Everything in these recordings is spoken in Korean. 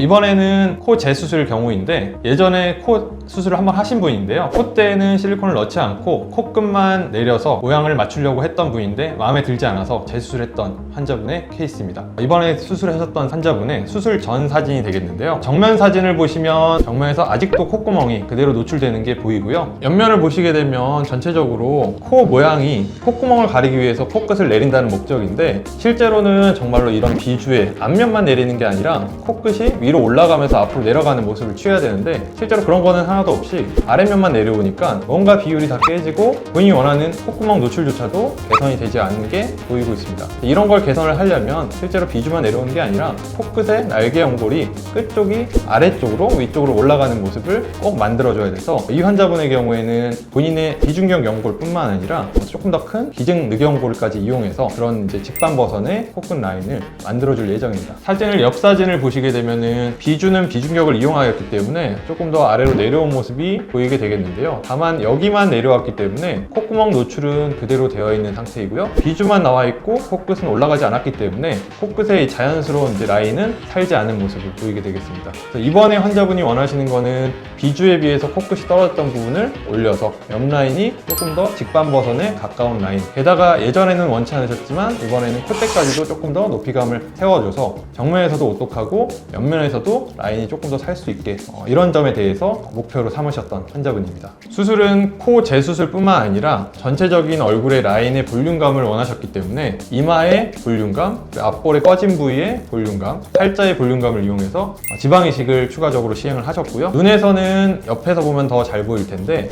이번에는 코 재수술 경우인데 예전에 코 수술을 한번 하신 분인데요. 콧대에는 실리콘을 넣지 않고 코끝만 내려서 모양을 맞추려고 했던 분인데 마음에 들지 않아서 재수술했던 환자분의 케이스입니다. 이번에 수술하셨던 환자분의 수술 전 사진이 되겠는데요. 정면 사진을 보시면 정면에서 아직도 콧구멍이 그대로 노출되는 게 보이고요. 옆면을 보시게 되면 전체적으로 코 모양이 콧구멍을 가리기 위해서 코끝을 내린다는 목적인데 실제로는 정말로 이런 비주에 앞면만 내리는 게 아니라 코끝이 위로 올라가면서 앞으로 내려가는 모습을 취해야 되는데 실제로 그런 거는 하나도 없이 아랫면만 내려오니까 뭔가 비율이 다 깨지고 본인이 원하는 콧구멍 노출조차도 개선이 되지 않는 게 보이고 있습니다. 이런 걸 개선을 하려면 실제로 비주만 내려오는 게 아니라 코끝의 날개 연골이 끝쪽이 아래쪽으로 위쪽으로 올라가는 모습을 꼭 만들어줘야 돼서 이 환자분의 경우에는 본인의 비중격 연골뿐만 아니라 조금 더 큰 기증 늑연골까지 이용해서 그런 이제 직반버선의 코끝 라인을 만들어줄 예정입니다. 사진을 옆 사진을 보시게 되면은 비주는 비중격을 이용하였기 때문에 조금 더 아래로 내려온 모습이 보이게 되겠는데요. 다만 여기만 내려왔기 때문에 콧구멍 노출은 그대로 되어 있는 상태이고요. 비주만 나와 있고 코끝은 올라가지 않았기 때문에 코끝의 자연스러운 이제 라인은 살지 않은 모습을 보이게 되겠습니다. 그래서 이번에 환자분이 원하시는 거는 비주에 비해서 코끝이 떨어졌던 부분을 올려서 옆 라인이 조금 더 직반버선에 가까운 라인, 게다가 예전에는 원치 않으셨지만 이번에는 콧대까지도 조금 더 높이감을 세워줘서 정면에서도 오똑하고 옆면에서도 라인이 조금 더 살 수 있게 이런 점에 대해서 목표로 삼으셨던 환자분입니다. 수술은 코 재수술 뿐만 아니라 전체적인 얼굴의 라인의 볼륨감을 원하셨기 때문에 이마의 볼륨감, 앞볼의 꺼진 부위의 볼륨감, 팔자의 볼륨감을 이용해서 지방 이식을 추가적으로 시행을 하셨고요. 눈에서는 옆에서 보면 더 잘 보일 텐데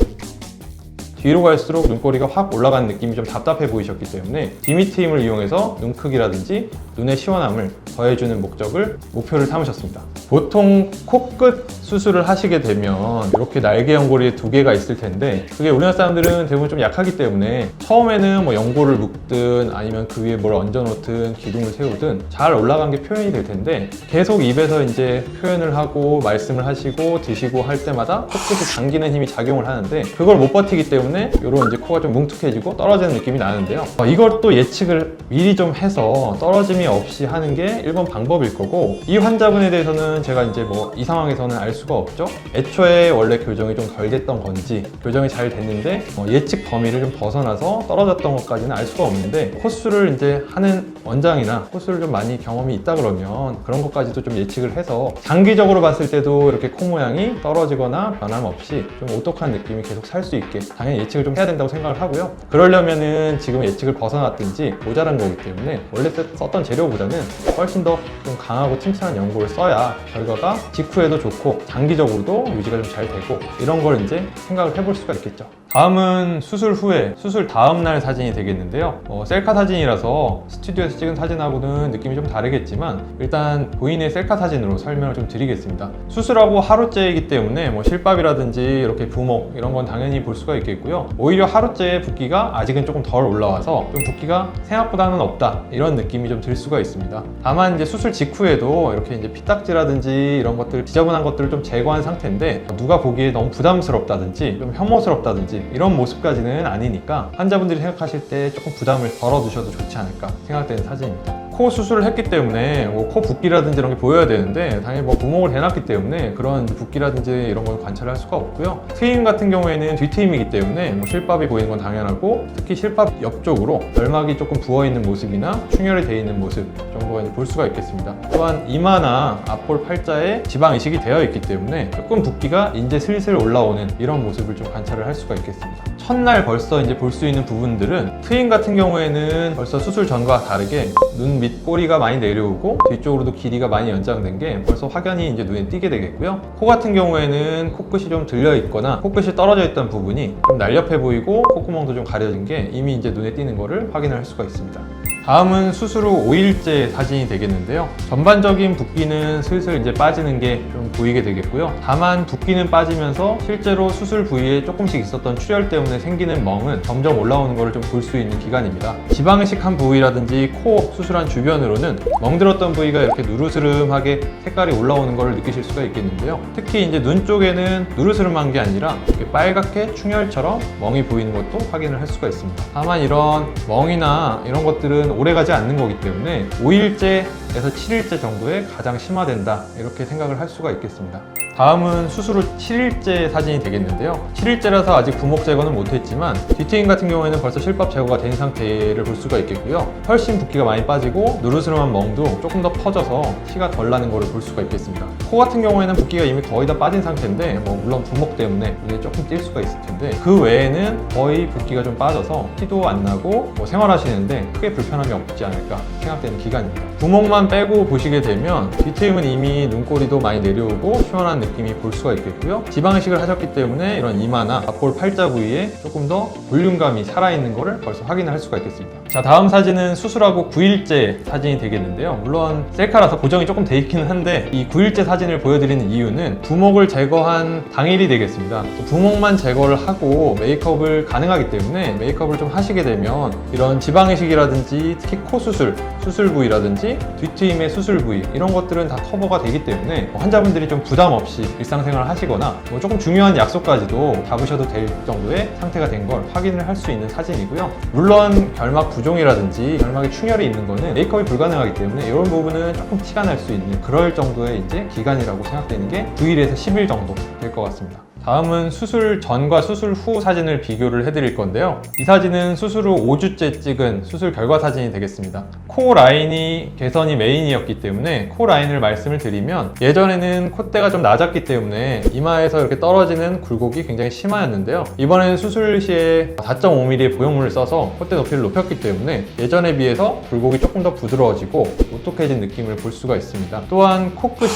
뒤로 갈수록 눈꼬리가 확 올라가는 느낌이 좀 답답해 보이셨기 때문에 디미트임을 이용해서 눈 크기라든지 눈의 시원함을 더해주는 목표를 삼으셨습니다. 보통 코끝 수술을 하시게 되면 이렇게 날개 연골이 두 개가 있을 텐데 그게 우리나라 사람들은 대부분 좀 약하기 때문에 처음에는 뭐 연골을 묶든 아니면 그 위에 뭘 얹어 놓든 기둥을 세우든 잘 올라간 게 표현이 될 텐데 계속 입에서 이제 표현을 하고 말씀을 하시고 드시고 할 때마다 코끝이 당기는 힘이 작용을 하는데 그걸 못 버티기 때문에 이런 이제 코가 좀 뭉툭해지고 떨어지는 느낌이 나는데요. 이걸 또 예측을 미리 좀 해서 떨어짐이 없이 하는 게 1번 방법일 거고 이 환자분에 대해서는 제가 이제 뭐 이 상황에서는 알 수가 없죠. 애초에 원래 교정이 좀 덜 됐던 건지 교정이 잘 됐는데 예측 범위를 좀 벗어나서 떨어졌던 것까지는 알 수가 없는데 코수를 이제 하는 원장이나 코수를 좀 많이 경험이 있다 그러면 그런 것까지도 좀 예측을 해서 장기적으로 봤을 때도 이렇게 코 모양이 떨어지거나 변함없이 좀 오똑한 느낌이 계속 살 수 있게 당연히 예측을 좀 해야 된다고 생각을 하고요. 그러려면은 지금 예측을 벗어났든지 모자란 거기 때문에 원래 썼던 재료보다는 훨씬 더 좀 강하고 튼튼한 연골을 써야 결과가 직후에도 좋고 장기적으로도 유지가 좀 잘 되고 이런 걸 이제 생각을 해볼 수가 있겠죠. 다음은 수술 후에 수술 다음날 사진이 되겠는데요. 셀카 사진이라서 스튜디오에서 찍은 사진하고는 느낌이 좀 다르겠지만 일단 본인의 셀카 사진으로 설명을 좀 드리겠습니다. 수술하고 하루째이기 때문에 뭐 실밥이라든지 이렇게 부목 이런 건 당연히 볼 수가 있겠고요. 오히려 하루째의 붓기가 아직은 조금 덜 올라와서 좀 붓기가 생각보다는 없다 이런 느낌이 좀 들 수가 있습니다. 다만 이제 수술 직후에도 이렇게 이제 피딱지라든지 이런 것들 지저분한 것들을 좀 제거한 상태인데 누가 보기에 너무 부담스럽다든지 좀 혐오스럽다든지 이런 모습까지는 아니니까 환자분들이 생각하실 때 조금 부담을 덜어두셔도 좋지 않을까 생각되는 사진입니다. 코 수술을 했기 때문에 코 붓기라든지 이런 게 보여야 되는데 당연히 뭐 부목을 해놨기 때문에 그런 붓기라든지 이런 걸 관찰할 수가 없고요. 트임 같은 경우에는 뒤트임이기 때문에 뭐 실밥이 보이는 건 당연하고 특히 실밥 옆쪽으로 결막이 조금 부어있는 모습이나 충혈이 되어 있는 모습 정도가 볼 수가 있겠습니다. 또한 이마나 앞볼 팔자에 지방 이식이 되어 있기 때문에 조금 붓기가 이제 슬슬 올라오는 이런 모습을 좀 관찰을 할 수가 있겠습니다. 첫날 벌써 이제 볼 수 있는 부분들은 트임 같은 경우에는 벌써 수술 전과 다르게 눈 밑 꼬리가 많이 내려오고 뒤쪽으로도 길이가 많이 연장된 게 벌써 확연히 이제 눈에 띄게 되겠고요. 코 같은 경우에는 코끝이 좀 들려 있거나 코끝이 떨어져 있던 부분이 좀 날렵해 보이고 콧구멍도 좀 가려진 게 이미 이제 눈에 띄는 거를 확인할 수가 있습니다. 다음은 수술 후 5일째 사진이 되겠는데요. 전반적인 붓기는 슬슬 이제 빠지는 게 좀 보이게 되겠고요. 다만 붓기는 빠지면서 실제로 수술 부위에 조금씩 있었던 출혈 때문에 생기는 멍은 점점 올라오는 것을 좀 볼 수 있는 기간입니다. 지방 이식한 부위라든지 코 수술한 주변으로는 멍들었던 부위가 이렇게 누르스름하게 색깔이 올라오는 것을 느끼실 수가 있겠는데요. 특히 이제 눈 쪽에는 누르스름한 게 아니라 이렇게 빨갛게 충혈처럼 멍이 보이는 것도 확인을 할 수가 있습니다. 다만 이런 멍이나 이런 것들은 오래 가지 않는 거기 때문에 5일째에서 7일째 정도에 가장 심화된다, 이렇게 생각을 할 수가 있겠습니다. 다음은 수술 후 7일째 사진이 되겠는데요. 7일째라서 아직 부목 제거는 못했지만 뒤트임 같은 경우에는 벌써 실밥 제거가 된 상태를 볼 수가 있겠고요. 훨씬 붓기가 많이 빠지고 누르스름한 멍도 조금 더 퍼져서 티가 덜 나는 것을 볼 수가 있겠습니다. 코 같은 경우에는 붓기가 이미 거의 다 빠진 상태인데 물론 부목 때문에 눈에 조금 띌 수가 있을 텐데 그 외에는 거의 붓기가 좀 빠져서 티도 안 나고 생활하시는데 크게 불편함이 없지 않을까 생각되는 기간입니다. 부목만 빼고 보시게 되면 뒤트임은 이미 눈꼬리도 많이 내려오고 시원한 느낌이 볼 수가 있겠고요. 지방이식을 하셨기 때문에 이런 이마나 앞볼 팔자 부위에 조금 더 볼륨감이 살아있는 것을 벌써 확인을 할 수가 있겠습니다. 자, 다음 사진은 수술하고 9일째 사진이 되겠는데요. 물론 셀카라서 보정이 조금 돼 있기는 한데 이 9일째 사진을 보여드리는 이유는 부목을 제거한 당일이 되겠습니다. 부목만 제거를 하고 메이크업을 가능하기 때문에 메이크업을 좀 하시게 되면 이런 지방이식이라든지 특히 코 수술 부위라든지 뒤트임의 수술 부위 이런 것들은 다 커버가 되기 때문에 환자분들이 좀 부담 없이 일상생활을 하시거나 조금 중요한 약속까지도 잡으셔도 될 정도의 상태가 된 걸 확인을 할 수 있는 사진이고요. 물론 결막 부종이라든지 결막에 충혈이 있는 거는 메이크업이 불가능하기 때문에 이런 부분은 조금 티가 날 수 있는 그럴 정도의 이제 기간이라고 생각되는 게 9일에서 10일 정도 될 것 같습니다. 다음은 수술 전과 수술 후 사진을 비교를 해드릴 건데요. 이 사진은 수술 후 5주째 찍은 수술 결과 사진이 되겠습니다. 코 라인이 개선이 메인이었기 때문에 코 라인을 말씀을 드리면 예전에는 콧대가 좀 낮았기 때문에 이마에서 이렇게 떨어지는 굴곡이 굉장히 심하였는데요. 이번에는 수술 시에 4.5mm의 보형물을 써서 콧대 높이를 높였기 때문에 예전에 비해서 굴곡이 조금 더 부드러워지고 오똑해진 느낌을 볼 수가 있습니다. 또한 코끝이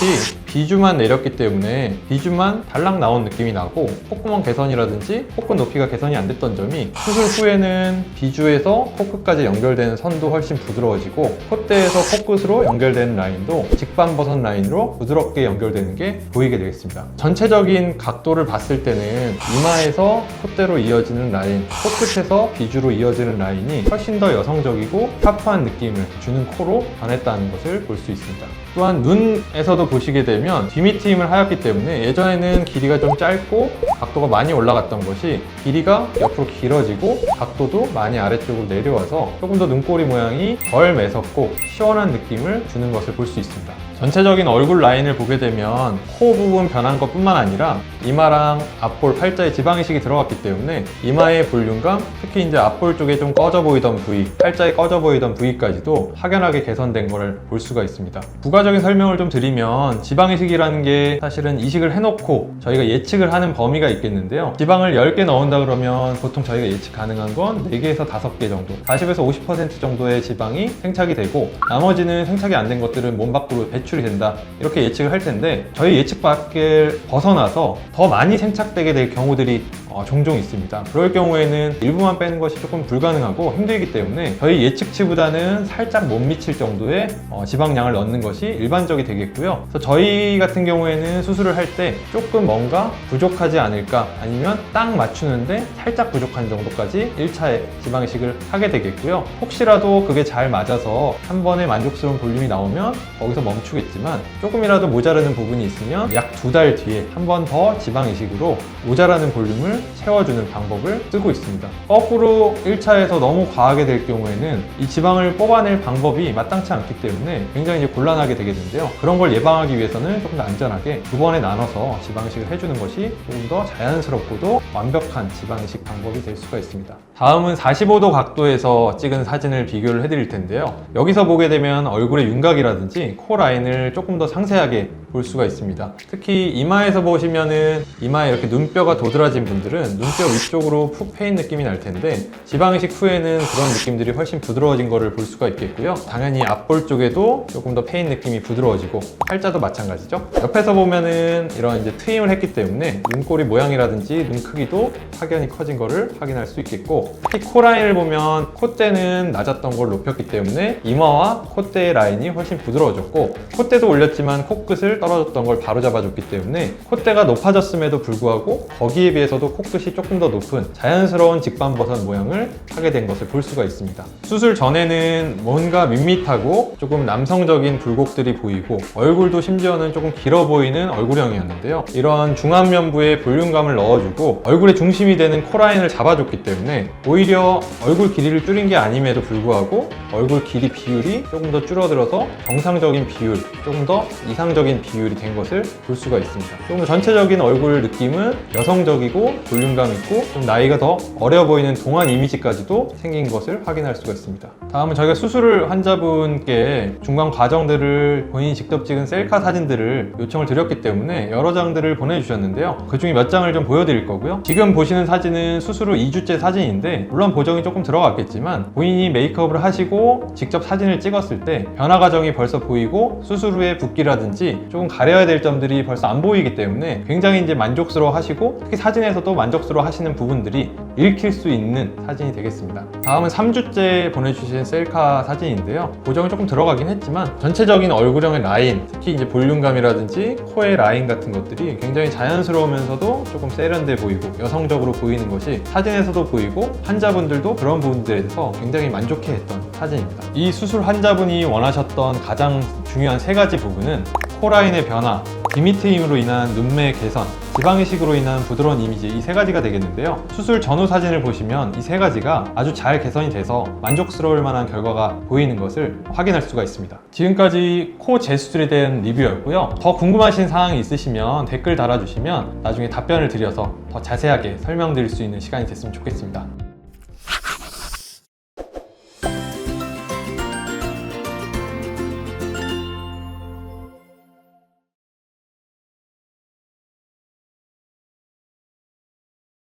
비주만 내렸기 때문에 비주만 달랑 나온 느낌이 나고 콧구멍 개선이라든지 코끝 높이가 개선이 안 됐던 점이 수술 후에는 비주에서 코끝까지 연결되는 선도 훨씬 부드러워지고 콧대에서 코끝으로 연결되는 라인도 직방버섯 라인으로 부드럽게 연결되는 게 보이게 되겠습니다. 전체적인 각도를 봤을 때는 이마에서 콧대로 이어지는 라인, 코끝에서 비주로 이어지는 라인이 훨씬 더 여성적이고 샤프한 느낌을 주는 코로 변했다는 것을 볼 수 있습니다. 또한 눈에서도 보시게 되면 뒤밑트임을 하였기 때문에 예전에는 길이가 좀 짧고 각도가 많이 올라갔던 것이 길이가 옆으로 길어지고 각도도 많이 아래쪽으로 내려와서 조금 더 눈꼬리 모양이 덜 매섭고 시원한 느낌을 주는 것을 볼 수 있습니다. 전체적인 얼굴 라인을 보게 되면 코 부분 변한 것 뿐만 아니라 이마랑 앞볼 팔자에 지방이식이 들어갔기 때문에 이마의 볼륨감, 특히 이제 앞볼 쪽에 좀 꺼져 보이던 부위, 팔자에 꺼져 보이던 부위까지도 확연하게 개선된 것을 볼 수가 있습니다. 부가적인 설명을 좀 드리면 지방이식이라는 게 사실은 이식을 해놓고 저희가 예측을 하는 범위가 있겠는데요. 지방을 10개 넣은다 그러면 보통 저희가 예측 가능한 건 4개에서 5개 정도, 40에서 50% 정도의 지방이 생착이 되고 나머지는 생착이 안 된 것들은 몸 밖으로 배출이 된다, 이렇게 예측을 할 텐데 저희 예측 밖을 벗어나서 더 많이 생착되게 될 경우들이 종종 있습니다. 그럴 경우에는 일부만 빼는 것이 조금 불가능하고 힘들기 때문에 저희 예측치보다는 살짝 못 미칠 정도의 지방량을 넣는 것이 일반적이 되겠고요. 그래서 저희 같은 경우에는 수술을 할 때 조금 뭔가 부족하지 않을까, 아니면 딱 맞추는데 살짝 부족한 정도까지 1차에 지방이식을 하게 되겠고요. 혹시라도 그게 잘 맞아서 한 번에 만족스러운 볼륨이 나오면 거기서 멈추겠지만 조금이라도 모자라는 부분이 있으면 약 2달 뒤에 한 번 더 지방이식으로 모자라는 볼륨을 채워주는 방법을 쓰고 있습니다. 거꾸로 1차에서 너무 과하게 될 경우에는 이 지방을 뽑아낼 방법이 마땅치 않기 때문에 굉장히 이제 곤란하게 되게 되는데요. 그런 걸 예방하기 위해서는 조금 더 안전하게 2번에 나눠서 지방이식을 해주는 것이 조금 더 자연스럽고도 완벽한 지방이식 방법이 될 수가 있습니다. 다음은 45도 각도에서 찍은 사진을 비교를 해드릴 텐데요. 여기서 보게 되면 얼굴의 윤곽이라든지 코 라인을 조금 더 상세하게 볼 수가 있습니다. 특히 이마에서 보시면은 이마에 이렇게 눈뼈가 도드라진 분들은 눈뼈 위쪽으로 푹 패인 느낌이 날 텐데 지방이식 후에는 그런 느낌들이 훨씬 부드러워진 거를 볼 수가 있겠고요. 당연히 앞볼 쪽에도 조금 더 패인 느낌이 부드러워지고 팔자도 마찬가지죠. 옆에서 보면은 이런 이제 트임을 했기 때문에 눈꼬리 모양이라든지 눈 크기도 확연히 커진 거를 확인할 수 있겠고, 특히 코 라인을 보면 콧대는 낮았던 걸 높였기 때문에 이마와 콧대의 라인이 훨씬 부드러워졌고 콧대도 올렸지만 코끝을 떨어졌던 걸 바로 잡아줬기 때문에 콧대가 높아졌음에도 불구하고 거기에 비해서도 코끝이 조금 더 높은 자연스러운 직반버섯 모양을 하게 된 것을 볼 수가 있습니다. 수술 전에는 뭔가 밋밋하고 조금 남성적인 굴곡들이 보이고 얼굴도 심지어는 조금 길어 보이는 얼굴형이었는데요. 이런 중안면부에 볼륨감을 넣어주고 얼굴의 중심이 되는 코라인을 잡아줬기 때문에 오히려 얼굴 길이를 줄인 게 아님에도 불구하고 얼굴 길이 비율이 조금 더 줄어들어서 정상적인 비율, 조금 더 이상적인 비율이 된 것을 볼 수가 있습니다. 조금 더 전체적인 얼굴 느낌은 여성적이고 볼륨감 있고 좀 나이가 더 어려 보이는 동안 이미지까지도 생긴 것을 확인할 수가 있습니다. 다음은 저희가 수술을 환자분께 중간 과정들을 본인이 직접 찍은 셀카 사진들을 요청을 드렸기 때문에 여러 장들을 보내주셨는데요. 그 중에 몇 장을 좀 보여드릴 거고요. 지금 보시는 사진은 수술 후 2주째 사진인데 물론 보정이 조금 들어갔겠지만 본인이 메이크업을 하시고 직접 사진을 찍었을 때 변화 과정이 벌써 보이고 수술 후에 붓기라든지 조금 가려야 될 점들이 벌써 안 보이기 때문에 굉장히 이제 만족스러워 하시고 특히 사진에서도 만족스러워 하시는 부분들이 읽힐 수 있는 사진이 되겠습니다. 다음은 3주째 보내주신 셀카 사진인데요. 보정이 조금 들어가긴 했지만 전체적인 얼굴형의 라인, 특히 이제 볼륨감이라든지 코의 라인 같은 것들이 굉장히 자연스러우면서도 조금 세련돼 보이고 여성적으로 보이는 것이 사진에서도 보이고 환자분들도 그런 부분들에 대해서 굉장히 만족해했던 사진입니다. 이 수술 환자분이 원하셨던 가장 중요한 세 가지 부분은 코라인의 변화, 디미트임으로 인한 눈매 개선, 지방이식으로 인한 부드러운 이미지, 이 세 가지가 되겠는데요. 수술 전후 사진을 보시면 이 세 가지가 아주 잘 개선이 돼서 만족스러울 만한 결과가 보이는 것을 확인할 수가 있습니다. 지금까지 코 재수술에 대한 리뷰였고요. 더 궁금하신 사항이 있으시면 댓글 달아주시면 나중에 답변을 드려서 더 자세하게 설명드릴 수 있는 시간이 됐으면 좋겠습니다.